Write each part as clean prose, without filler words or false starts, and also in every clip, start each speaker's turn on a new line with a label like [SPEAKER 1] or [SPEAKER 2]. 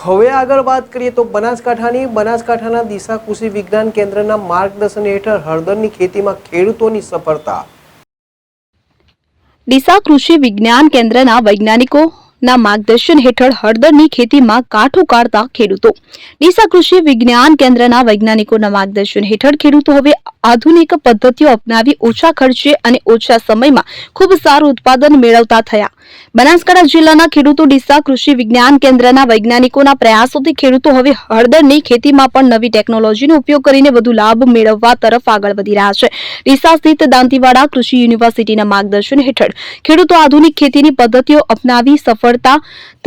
[SPEAKER 1] હવે આગળ વાત કરીએ તો બનાસકાંઠાના દિશા કૃષિ વિજ્ઞાન કેન્દ્રના માર્ગદર્શન હેઠળ હળદરની ખેતીમાં ખેડૂતોની સફળતા।
[SPEAKER 2] દિશા કૃષિ વિજ્ઞાન કેન્દ્રના વૈજ્ઞાનિકોના માર્ગદર્શન હેઠળ હળદરની ખેતીમાં કાઠું કાઢતા ખેડૂતો। દિશા કૃષિ વિજ્ઞાન કેન્દ્રના વૈજ્ઞાનિકોના માર્ગદર્શન હેઠળ ખેડૂતો હવે આધુનિક પદ્ધતિઓ અપનાવી ઓછા ખર્ચે અને ઓછા સમયમાં ખૂબ સારું ઉત્પાદન મેળવતા થયા। બનાસકાંઠા જિલ્લાના ખેડૂતો ડીસા કૃષિ વિજ્ઞાન કેન્દ્રના વૈજ્ઞાનિકોના પ્રયાસોથી ખેડૂતો હવે હળદરની ખેતીમાં પણ નવી ટેકનોલોજીનો ઉપયોગ કરીને વધુ લાભ મેળવવા તરફ આગળ વધી રહ્યા છે। ડીસા સ્થિત દાંતીવાડા કૃષિ યુનિવર્સિટીના માર્ગદર્શન હેઠળ ખેડૂતો આધુનિક ખેતીની પદ્ધતિઓ અપનાવી સફળતા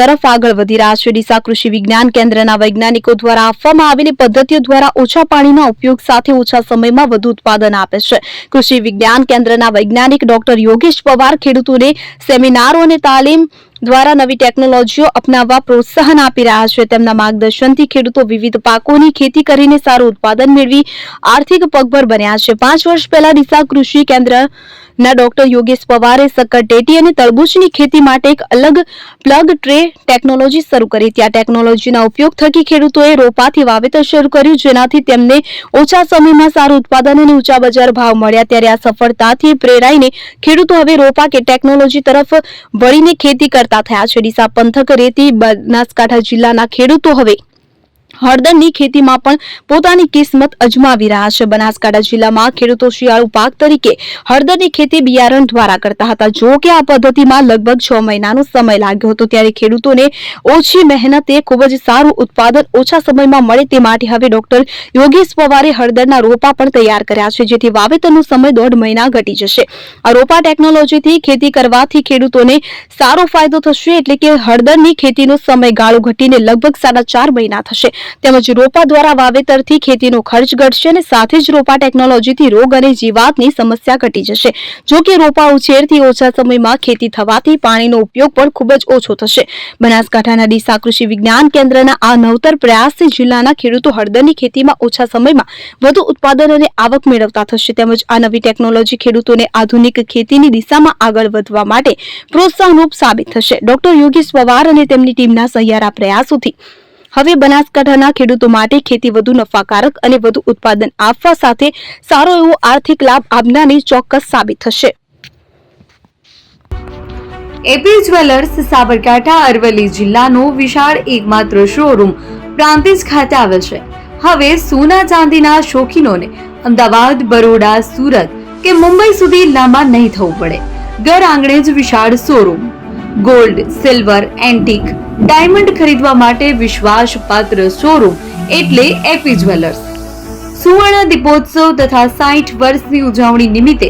[SPEAKER 2] તરફ આગળ વધી રહ્યા છે। ડીસા કૃષિ વિજ્ઞાન કેન્દ્રના વૈજ્ઞાનિકો દ્વારા આપવામાં આવેલી પદ્ધતિઓ દ્વારા ઓછા પાણીના ઉપયોગ સાથે ઓછા સમયમાં વધુ ઉત્પાદન આપે છે। કૃષિ વિજ્ઞાન કેન્દ્રના વૈજ્ઞાનિક ડોક્ટર યોગેશ પવાર ખેડૂતોને સેમિનારો અને તાલીમ દ્વારા નવી ટેકનોલોજીઓ અપનાવવા પ્રોત્સાહન આપી રહ્યા છે। તેમના માર્ગદર્શનથી ખેડૂતો વિવિધ પાકોની ખેતી કરીને સારું ઉત્પાદન મેળવી આર્થિક પગભર બન્યા છે। 5 વર્ષ પહેલા ડીસા કૃષિ કેન્દ્રના ડોક્ટર યોગેશ પવારે સક્કરટેટી અને તરબૂચની ખેતી માટે એક અલગ પ્લગ ટ્રે ટેકનોલોજી શરૂ કરી। ત્યાં ટેકનોલોજીના ઉપયોગ થકી ખેડૂતોએ રોપાથી વાવેતર શરૂ કર્યું, જેનાથી તેમને ઓછા સમયમાં સારું ઉત્પાદન અને ઊંચા બજાર ભાવ મળ્યા। ત્યારે આ સફળતાથી પ્રેરાઈને ખેડૂતો હવે રોપા કે ટેકનોલોજી તરફ વળીને ખેતી કરતા થયા છે। ડીસા પંથક રેતી બનાસકાંઠા જિલ્લાના ખેડૂતો હવે હળદરની ખેતીમાં પણ પોતાની કિસ્મત અજમાવી રહ્યા છે। બનાસકાંઠા જિલ્લામાં ખેડૂતો શિયાળુ પાક તરીકે હળદરની ખેતી બિયારણ દ્વારા કરતા હતા। જો કે આ પદ્ધતિમાં લગભગ 6 મહિનાનો સમય લાગ્યો હતો, ત્યારે ખેડૂતોને ઓછી મહેનતે ખૂબ જ સારું ઉત્પાદન ઓછા સમયમાં મળે તે માટે હવે ડોક્ટર યોગેશ પવારે હળદરના રોપા પણ તૈયાર કર્યા છે, જેથી વાવેતરનો સમય 1.5 મહિના ઘટી જશે। આ રોપા ટેકનોલોજીથી ખેતી કરવાથી ખેડૂતોને સારો ફાયદો થશે, એટલે કે હળદરની ખેતીનો સમયગાળો ઘટીને લગભગ 4.5 મહિના થશે। તેમજ રોપા દ્વારા વાવેતરથી ખેતીનો ખર્ચ ઘટશે અને સાથે જ રોપા ટેકનોલોજીથી રોગ અને જીવાતની સમસ્યા ઘટી જશે। જો કે રોપા ઉછેરથી ઓછા સમયમાં ખેતી થવાથી પાણીનો ઉપયોગ પણ ખૂબ જ ઓછો થશે। બનાસકાંઠાના ડીસા કૃષિ વિજ્ઞાન કેન્દ્રના આ નવતર પ્રયાસથી જિલ્લાના ખેડૂતો હળદરની ખેતીમાં ઓછા સમયમાં વધુ ઉત્પાદન અને આવક મેળવતા થશે। તેમજ આ નવી ટેકનોલોજી ખેડૂતોને આધુનિક ખેતીની દિશામાં આગળ વધવા માટે પ્રોત્સાહનરૂપ સાબિત થશે। ડોક્ટર યોગેશ પવાર અને તેમની ટીમના સહિયારા પ્રયાસોથી હવે બનાસકાંઠાના ખેડૂતો માટે ખેતી વધુ નફાકારક અને વધુ ઉત્પાદન આપવા સાથે સારો એવો આર્થિક લાભ આપનારની ચોક્કસ સાબિત થશે।
[SPEAKER 3] એપી જ્વેલર્સ સાબરકાંઠા અરવલ્લી જિલ્લાનો વિશાળ એકમાત્ર શોરૂમ પ્રાંતિજ ખાતે આવેલ છે। હવે સોના ચાંદીના શોખીનોને અમદાવાદ, બરોડા, સુરત કે મુંબઈ સુધી લાંબા નહીં થવું પડે। ઘર આંગણે જ વિશાળ showroom. Gold, silver, antique, diamond ખરીદવા માટે વિશ્વાસપાત્ર શોરૂમ એટલે એપી જ્વેલર્સ। સુવર્ણ દીપોત્સવ તથા 60 વર્ષની ઉજવણી નિમિત્તે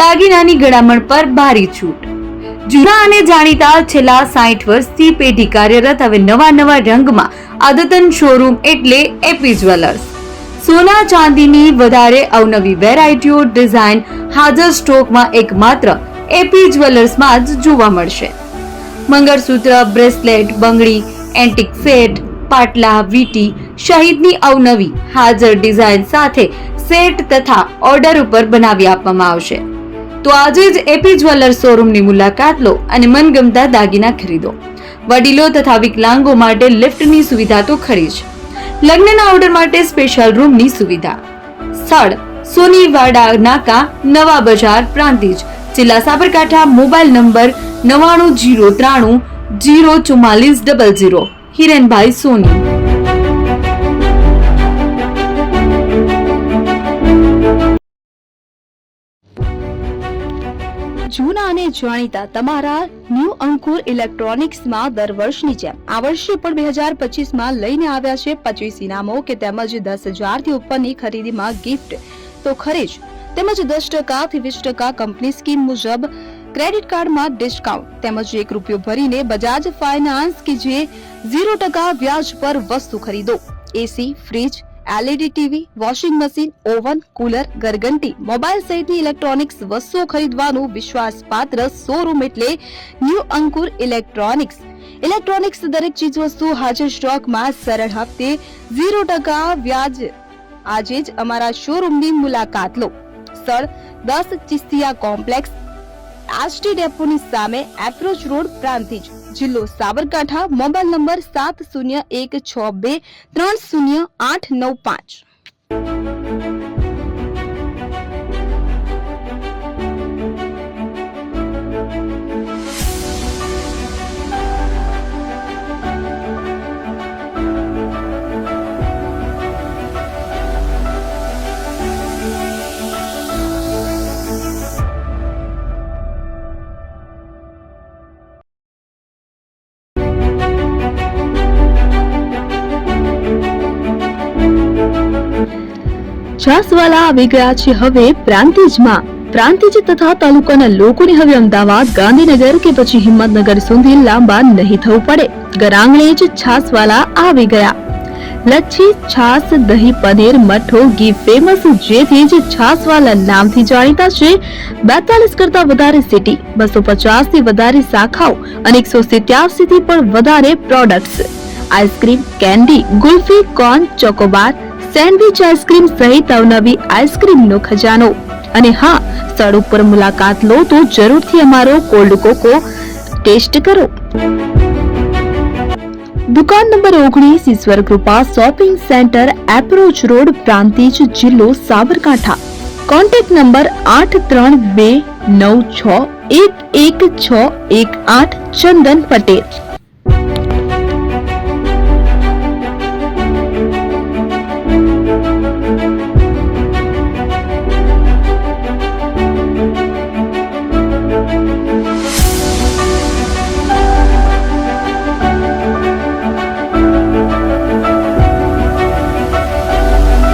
[SPEAKER 3] દાગીનાની ગળામણ પર ભારી છૂટ। જૂના અને જાણીતા છેલ્લા 60 વર્ષથી પેઢી કાર્યરત હવે નવા રંગમાં અદ્યતન શોરૂમ એટલે એપી જ્વેલર્સ। સોના ચાંદીની વધારે અવનવી વેરાયટીઓ, ડિઝાઇન હાજર સ્ટોકમાં એકમાત્ર એપી જ્વેલર્સમાં જ જોવા મળશે। મંગળસૂત્ર, બ્રેસલેટ, બંગડી, એન્ટિક સેટ, પાટલા, વીટી સહિતની અવનવી હાજર ડિઝાઇન સાથે સેટ તથા ઓર્ડર ઉપર બનાવી આપવામાં આવશે। તો આજે જ એપી જ્વેલર્સ શોરૂમની મુલાકાત લો અને મનગમતા દાગીના ખરીદો। વડીલો તથા વિકલાંગો માટે લિફ્ટની સુવિધા તો ખરી જ, લગ્નના ઓર્ડર માટે સ્પેશિયલ રૂમની સુવિધા। સ્થળ સોનીવાડા નાકા, નવા બજાર, પ્રાંતિજ, જિલ્લા સાબરકાંઠા। Mobile number 9903 04400। હિરેનભાઈ સોની।
[SPEAKER 2] જૂના અને જાણીતા તમારા ન્યૂ અંકુર ઇલેક્ટ્રોનિક્સમાં દર વર્ષની જેમ આ વર્ષે પણ 2025માં લઈને આવ્યા છે 25 ઇનામો કે તેમજ 10,000 થી ઉપરની ખરીદીમાં ગિફ્ટ તો ખરી જ, તેમજ 10% થી 20% કંપની સ્કીમ મુજબ ક્રેડિટ કાર્ડમાં ડિસ્કાઉન્ટ, તેમજ ₹1 ભરીને બજાજ ફાઇનાન્સ કે જે 0% વ્યાજ પર વસ્તુ ખરીદો। AC, fridge, LED TV, washing machine, oven, cooler, ગરગંટી, મોબાઈલ સહિતની ઇલેક્ટ્રોનિક્સ વસ્તુઓ ખરીદવાનું વિશ્વાસપાત્ર શોરૂમ એટલે ન્યૂ અંકુર ઇલેક્ટ્રોનિક્સ। ઇલેક્ટ્રોનિક્સ દરેક ચીજ વસ્તુ હાજર સ્ટોકમાં સરળ હપ્તે 0% વ્યાજ। આજે જ અમારા શોરૂમની મુલાકાત લો। સ્થળ 10 ચિસ્તિયા કોમ્પ્લેક્સ, આષ્ટી ડેપોની સામે, એપ્રોચ રોડ, પ્રાંતિજ, જિલ્લો સાબરકાંઠા. Mobile number 7016230895. છાસવાલા આવી ગયા છે હવે પ્રાંતિજમાં. પ્રાંતિજ તથા તાલુકાના લોકોને હવે અમદાવાદ, ગાંધીનગર કે પછી હિંમતનગર સુધી લાંબા નહીં થવું પડે. ઘર આંગણે જ છાસવાલા આવી ગયા. લચ્છી, છાસ, દહીં, પનીર, મઠ્ઠો, ઘી ફેમસ, જેથી જ છાસવાલા નામથી જાણીતા છે. 42 કરતા વધારે સિટી, 250 થી વધારે શાખાઓ અને 187 થી પણ વધારે products. Ice cream, candy, kulfi, corn, Chocobar, sandwich ice cream સહિત અવનવી આઈસ્ક્રીમનો ખજાનો. અને હા, સ્થળ ઉપર મુલાકાત લો તો જરૂરથી અમારો કોલ્ડ કોકો ટેસ્ટ કરો. દુકાન number 19, Ishwar Krupa shopping centre, approach road, Prantij, જિલ્લો સાબરકાંઠા. Contact number 8329611618. ચંદન પટેલ.